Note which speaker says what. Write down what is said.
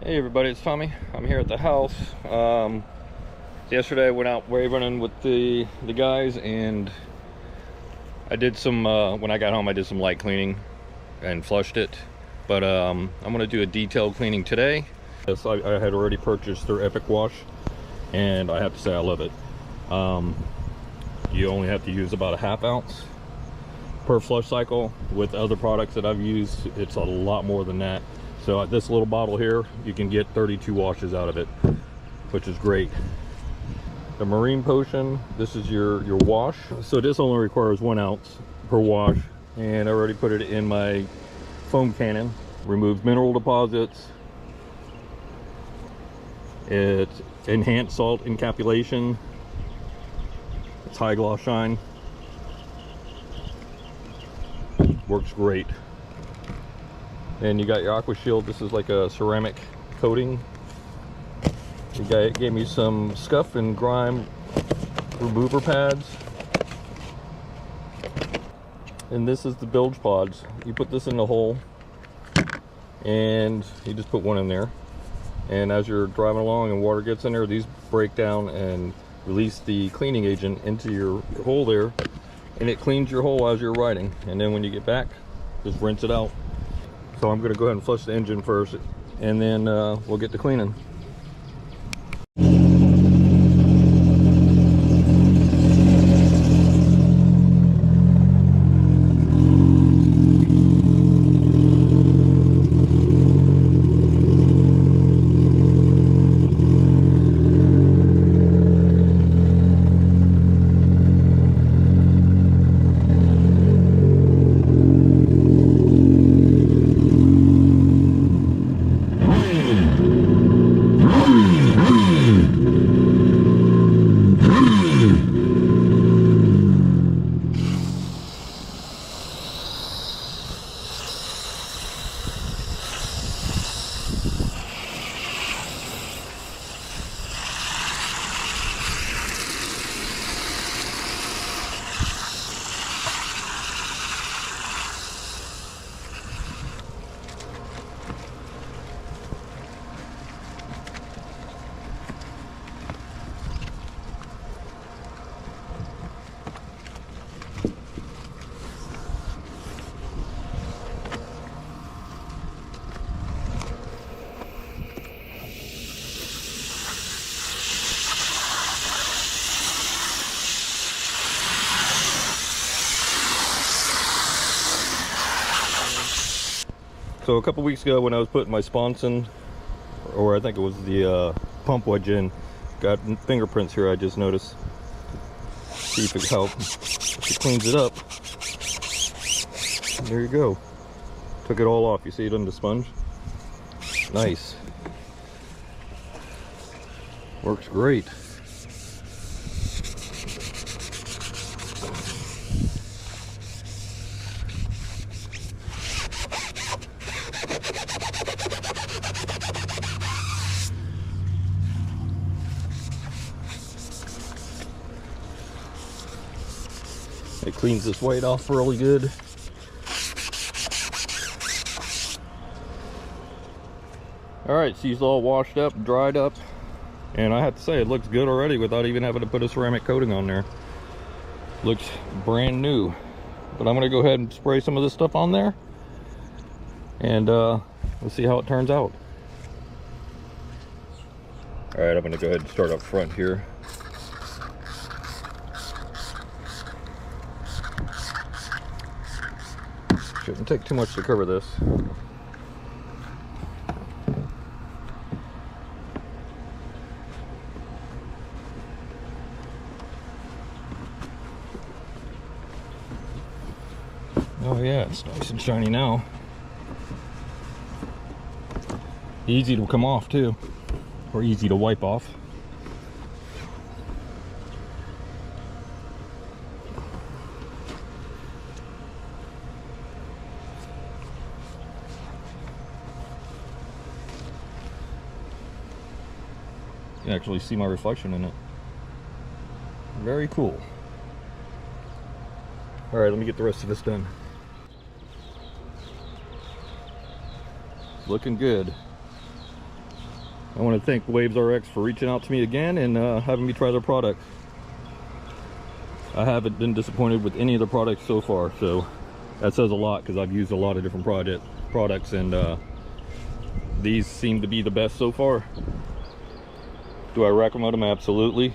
Speaker 1: Hey everybody, it's Tommy. I'm here at the house. Yesterday I went out wave running with the guys, and I did some, when I got home I did some light cleaning and flushed it. But I'm going to do a detailed cleaning today. Yes, I had already purchased their Epic Wash, and I have to say I love it. You only have to use about a ½ ounce per flush cycle. With other products that I've used, it's a lot more than that. So at this little bottle here, you can get 32 washes out of it, which is great. The Marine Potion, this is your wash. So this only requires 1 ounce per wash, and I already put it in my foam cannon. Removes mineral deposits. It's enhanced salt encapsulation. It's high gloss shine. Works great. And you got your Aqua Shield. This is like a ceramic coating. It gave me some scuff and grime remover pads. And this is the bilge pods. You put this in the hole, and you just put one in there. And as you're driving along and water gets in there, these break down and release the cleaning agent into your hole there, and it cleans your hole as you're riding. And then when you get back, just rinse it out. So I'm going to go ahead and flush the engine first, and then we'll get to cleaning. So a couple weeks ago, when I was putting my sponson, or I think it was the pump wedge in, got fingerprints here. I just noticed. See if it helps. If it cleans it up. There you go. Took it all off. You see it on the sponge? Nice. Works great. It cleans this white off really good. Alright, she's all washed up, dried up, and I have to say it looks good already without even having to put a ceramic coating on there. Looks brand new. But I'm going to go ahead and spray some of this stuff on there, and we'll see how it turns out. Alright, I'm going to go ahead and start up front here. Shouldn't take too much to cover this. Oh yeah, it's nice and shiny now. Easy to come off too, or easy to wipe off. You can actually see my reflection in it. Very cool. All right, let me get the rest of this done. Looking good. I want to thank WavesRx for reaching out to me again and having me try their product. I haven't been disappointed with any of the products so far, so that says a lot because I've used a lot of different products, and these seem to be the best so far. Do I recommend them? Absolutely.